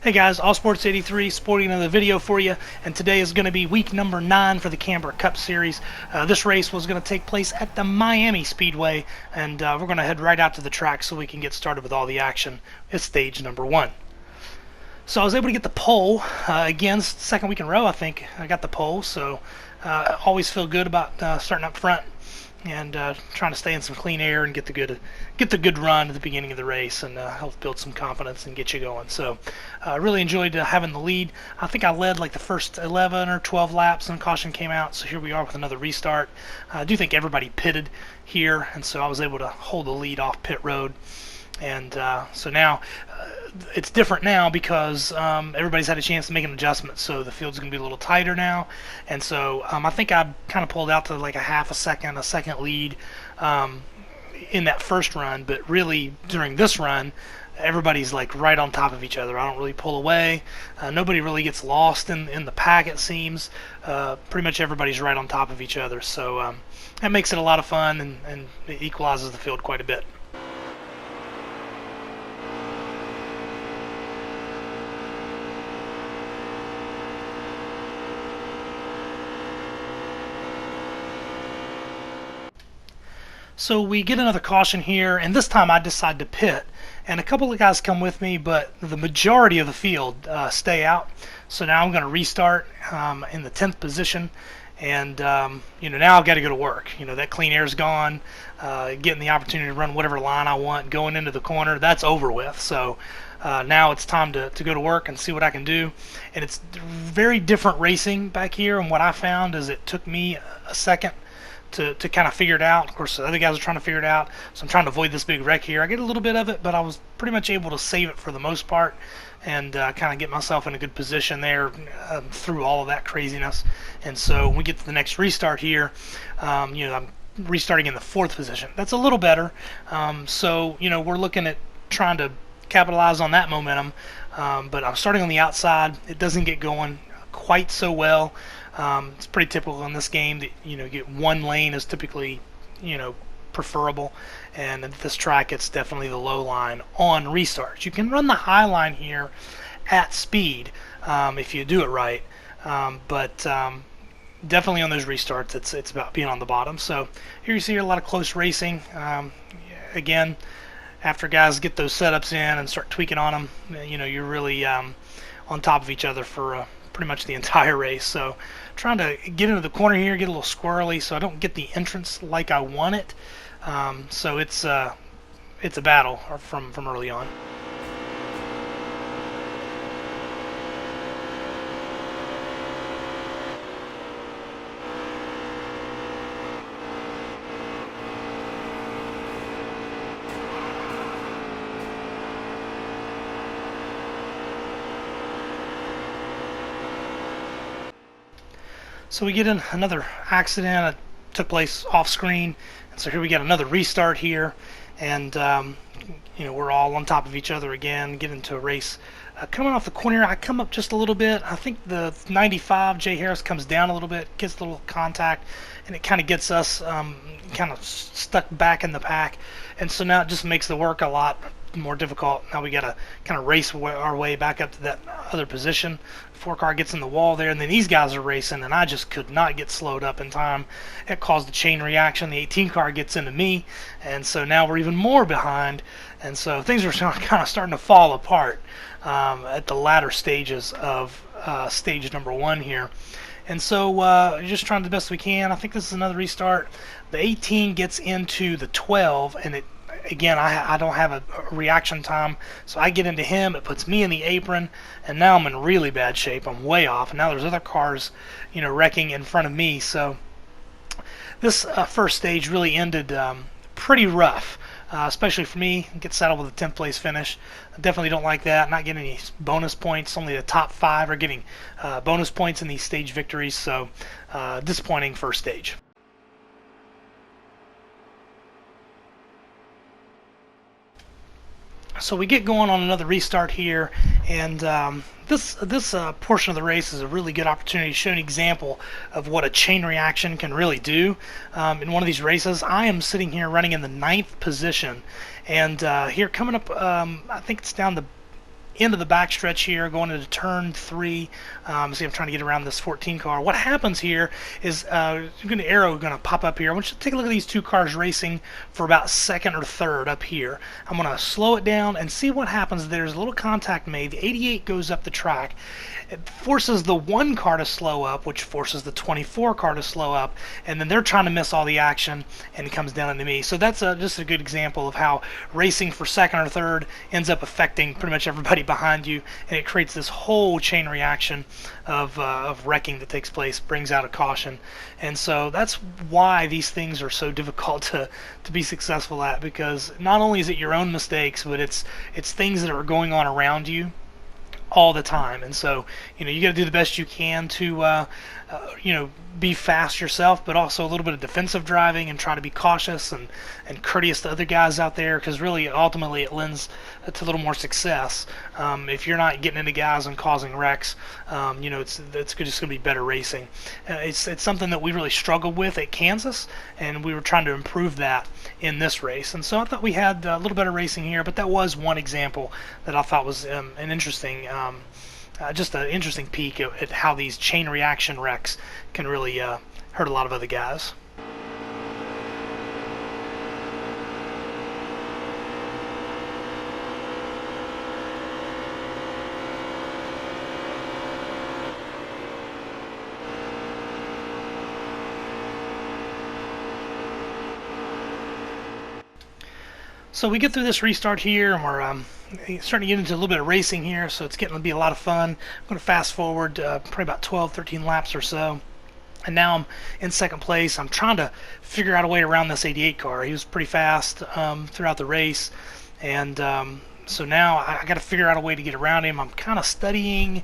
Hey guys, All Sports 83 sporting another video for you, and today is going to be week number 9 for the Camber Cup series. This race was going to take place at the Miami Speedway, and we're going to head right out to the track so we can get started with all the action. It's stage number 1. So I was able to get the pole again, second week in a row. I think I got the pole, so always feel good about starting up front and trying to stay in some clean air and get the good run at the beginning of the race and help build some confidence and get you going. So I really enjoyed having the lead. I think I led like the first 11 or 12 laps and caution came out, so here we are with another restart. I do think everybody pitted here, and so I was able to hold the lead off pit road. And so now it's different now because everybody's had a chance to make an adjustment, so the field's going to be a little tighter now. And so I think I kind of pulled out to like a second lead in that first run, but really during this run everybody's like right on top of each other. I don't really pull away. Nobody really gets lost in the pack, it seems. Pretty much everybody's right on top of each other, so that makes it a lot of fun and it equalizes the field quite a bit. So we get another caution here, and this time I decide to pit. And a couple of guys come with me, but the majority of the field stay out. So now I'm going to restart in the 10th position, and now I've got to go to work. That clean air's gone. Getting the opportunity to run whatever line I want, going into the corner, that's over with. So now it's time to go to work and see what I can do. And it's very different racing back here, and what I found is it took me a second to kind of figure it out. Of course, the other guys are trying to figure it out, so I'm trying to avoid this big wreck here. I get a little bit of it, but I was pretty much able to save it for the most part and kind of get myself in a good position there through all of that craziness. And so when we get to the next restart here, I'm restarting in the 4th position. That's a little better. So we're looking at trying to capitalize on that momentum, but I'm starting on the outside. It doesn't get going quite so well. It's pretty typical in this game that get one lane is typically preferable, and at this track it's definitely the low line on restarts. You can run the high line here at speed if you do it right, but definitely on those restarts it's about being on the bottom. So here you see a lot of close racing. Again, after guys get those setups in and start tweaking on them, you're really on top of each other for pretty much the entire race. So trying to get into the corner here, get a little squirrely so I don't get the entrance like I want it. So it's a battle from early on. So we get in another accident. It took place off screen, and so here we get another restart here, and we're all on top of each other again, get into a race. Coming off the corner, I come up just a little bit. I think the 95 Jay Harris comes down a little bit, gets a little contact, and it kind of gets us kind of stuck back in the pack, and so now it just makes the work a lot more difficult. Now we got to kind of race our way back up to that other position. 4 car gets in the wall there, and then these guys are racing, and I just could not get slowed up in time. It caused a chain reaction. The 18 car gets into me, and so now we're even more behind, and so things are kind of starting to fall apart at the latter stages of stage number 1 here. And so just trying the best we can. I think this is another restart. The 18 gets into the 12, and again, I don't have a reaction time, so I get into him. It puts me in the apron, and now I'm in really bad shape. I'm way off, and now there's other cars, wrecking in front of me. So this first stage really ended pretty rough, especially for me. Get settled with a 10th place finish. I definitely don't like that. Not getting any bonus points. Only the top 5 are getting bonus points in these stage victories. So disappointing first stage. So we get going on another restart here, and this portion of the race is a really good opportunity to show an example of what a chain reaction can really do in one of these races. I am sitting here running in the 9th position, and here coming up, I think it's down the end of the backstretch here, going into turn 3. See, I'm trying to get around this 14 car. What happens here is an arrow going to pop up here. I want you to take a look at these two cars racing for about second or third up here. I'm going to slow it down and see what happens. There's a little contact made. The 88 goes up the track. It forces the 1 car to slow up, which forces the 24 car to slow up, and then they're trying to miss all the action, and it comes down into me. So that's just a good example of how racing for second or third ends up affecting pretty much everybody behind you, and it creates this whole chain reaction of wrecking that takes place, brings out a caution. And so that's why these things are so difficult to be successful at, because not only is it your own mistakes, but it's things that are going on around you all the time. And so you got to do the best you can to be fast yourself, but also a little bit of defensive driving and try to be cautious and courteous to other guys out there, because really ultimately it lends to a little more success. If you're not getting into guys and causing wrecks, it's just going to be better racing. It's something that we really struggled with at Kansas, and we were trying to improve that in this race. And so I thought we had a little better racing here, but that was one example that I thought was an interesting just an interesting peek at how these chain reaction wrecks can really hurt a lot of other guys. So we get through this restart here, and we're starting to get into a little bit of racing here, so it's getting to be a lot of fun. I'm going to fast forward probably about 12, 13 laps or so, and now I'm in second place. I'm trying to figure out a way around this 88 car. He was pretty fast throughout the race, and so now I got to figure out a way to get around him. I'm kind of studying,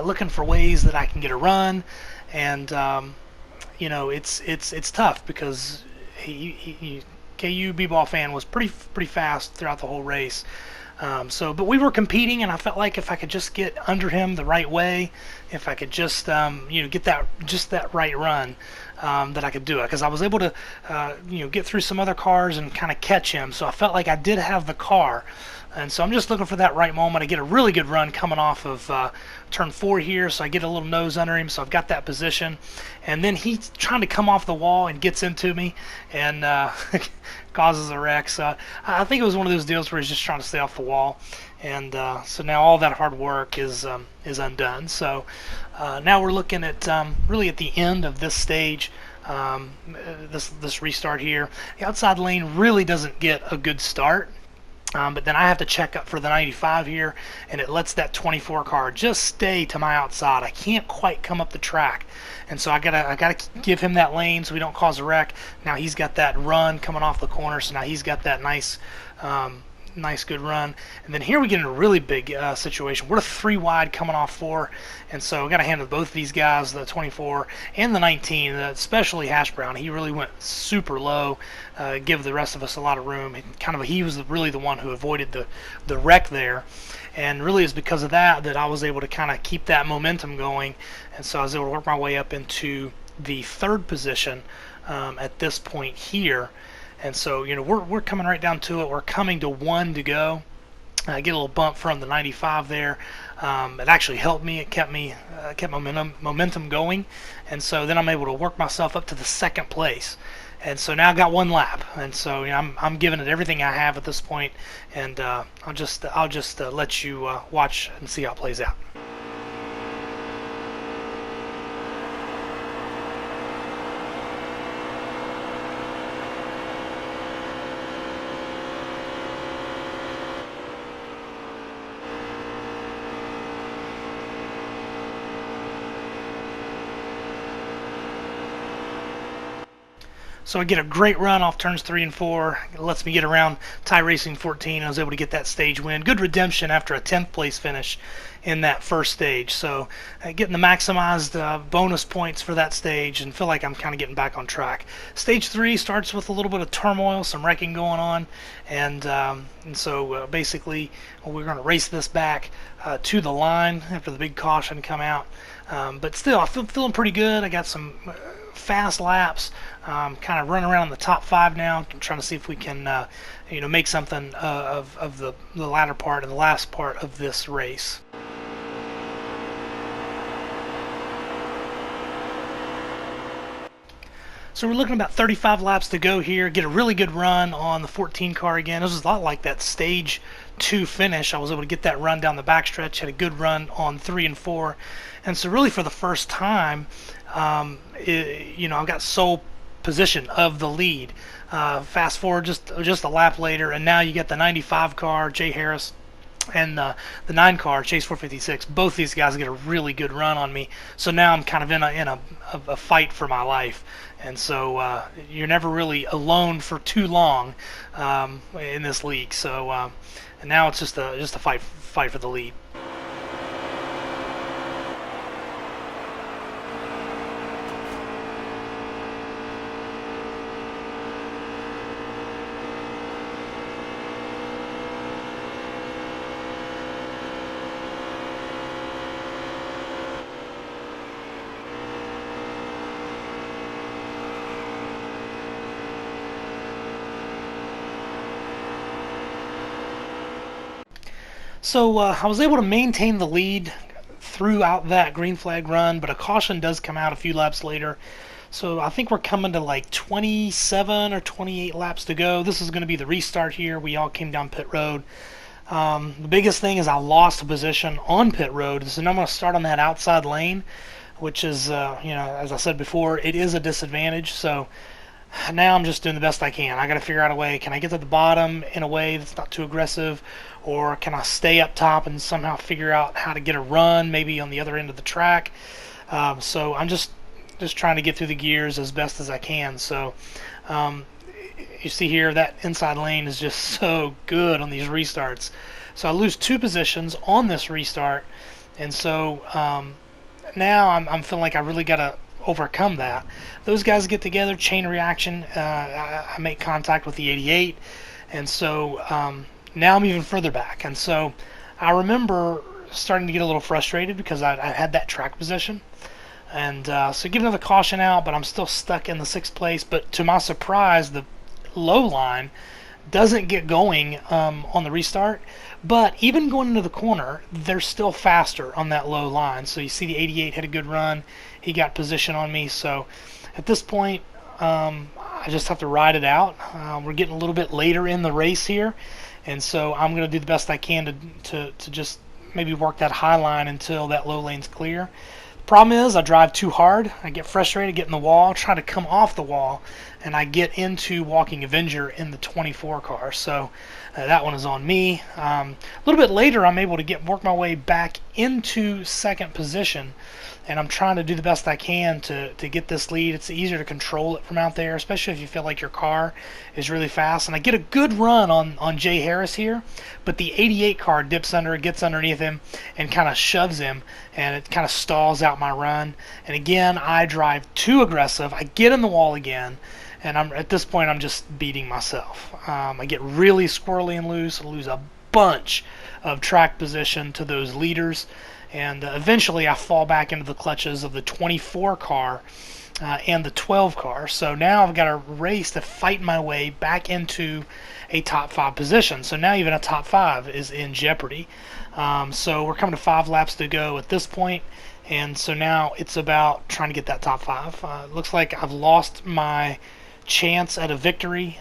looking for ways that I can get a run, and it's tough because he KU B-ball fan was pretty fast throughout the whole race. But we were competing, and I felt like if I could just get under him the right way, if I could just get that right run, that I could do it, because I was able to get through some other cars and kind of catch him. So I felt like I did have the car, and so I'm just looking for that right moment. I get a really good run coming off of turn 4 here, so I get a little nose under him, so I've got that position, and then he's trying to come off the wall and gets into me and causes a wreck. So I think it was one of those deals where he's just trying to stay off the wall, and so now all that hard work is undone. So now we're looking at really at the end of this stage. This restart here, the outside lane really doesn't get a good start. But then I have to check up for the 95 here, and it lets that 24 car just stay to my outside. I can't quite come up the track, and so I gotta give him that lane so we don't cause a wreck. Now he's got that run coming off the corner, so now he's got that nice good run. And then here we get in a really big situation. We're 3 wide coming off 4, and so we got to handle both of these guys, the 24 and the 19, especially Hash Brown. He really went super low, give the rest of us a lot of room. He was really the one who avoided the wreck there, and really it's because of that I was able to kind of keep that momentum going, and so I was able to work my way up into the 3rd position at this point here. And so we're coming right down to it. We're coming to 1 to go. I get a little bump from the 95 there. It actually helped me. It kept momentum going, and so then I'm able to work myself up to the 2nd place. And so now I got 1 lap, and so I'm giving it everything I have at this point, and I'll just let you watch and see how it plays out. So I get a great run off turns 3 and 4. It lets me get around Tie Racing 14. I was able to get that stage win. Good redemption after a 10th place finish in that first stage. So getting the maximized bonus points for that stage, and feel like I'm kind of getting back on track. Stage 3 starts with a little bit of turmoil, some wrecking going on, and so basically we're going to race this back to the line after the big caution come out. But still, I'm feeling pretty good. I got some fast laps, kind of running around the top 5 now. I'm trying to see if we can make something of the latter part and the last part of this race. So we're looking about 35 laps to go here. Get a really good run on the 14 car again. This was a lot like that stage 2 finish. I was able to get that run down the backstretch. Had a good run on 3 and 4, and so really for the first time, I've got sole position of the lead. Fast forward just a lap later, and now you get the 95 car, Jay Harris, and the 9 car, Chase 456. Both these guys get a really good run on me. So now I'm kind of in a fight for my life. And so you're never really alone for too long in this league. So and now it's just a fight for the lead. So I was able to maintain the lead throughout that green flag run, but a caution does come out a few laps later. So I think we're coming to like 27 or 28 laps to go. This is going to be the restart here. We all came down pit road. The biggest thing is I lost a position on pit road, so now I'm going to start on that outside lane, which is, as I said before, it is a disadvantage. So now I'm just doing the best I can. I got to figure out a way. Can I get to the bottom in a way that's not too aggressive, or can I stay up top and somehow figure out how to get a run maybe on the other end of the track? So I'm just trying to get through the gears as best as I can. So you see here that inside lane is just so good on these restarts. So I lose 2 positions on this restart, and so now I'm feeling like I really got to overcome that. Those guys get together, chain reaction. I make contact with the 88, and so now I'm even further back. And so I remember starting to get a little frustrated because I had that track position, and so give another caution out, but I'm still stuck in the 6th place. But to my surprise, the low line doesn't get going on the restart, but even going into the corner, they're still faster on that low line. So you see the 88 had a good run. He got position on me. So at this point, I just have to ride it out. We're getting a little bit later in the race here, and so I'm going to do the best I can to just maybe work that high line until that low lane's clear. Problem is, I drive too hard. I get frustrated, get in the wall, try to come off the wall, and I get into Walking Avenger in the 24 car. So that one is on me. A little bit later, I'm able to work my way back into 2nd position, and I'm trying to do the best I can to get this lead. It's easier to control it from out there, especially if you feel like your car is really fast. And I get a good run on Jay Harris here, but the 88 car dips under, gets underneath him, and kind of shoves him, and it kind of stalls out my run. And again, I drive too aggressive. I get in the wall again, and at this point I'm just beating myself. I get really squirrely and loose. I lose a bunch of track position to those leaders, and eventually I fall back into the clutches of the 24 car and the 12 car. So now I've got a race to fight my way back into a top 5 position. So now even a top 5 is in jeopardy. So we're coming to 5 laps to go at this point, and so now it's about trying to get that top 5. It looks like I've lost my chance at a victory.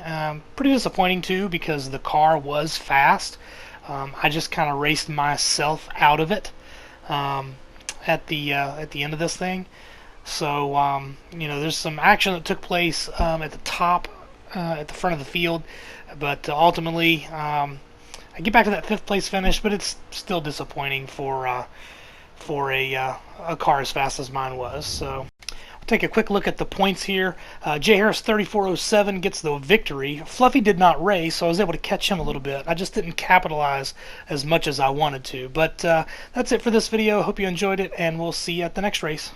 Pretty disappointing too, because the car was fast. I just kind of raced myself out of it at the end of this thing. So there's some action that took place at the top, at the front of the field, but ultimately I get back to that 5th place finish. But it's still disappointing for a car as fast as mine was. So we'll take a quick look at the points here. Jay Harris 3407 gets the victory. Fluffy did not race, so I was able to catch him a little bit. I just didn't capitalize as much as I wanted to. But that's it for this video. Hope you enjoyed it, and we'll see you at the next race.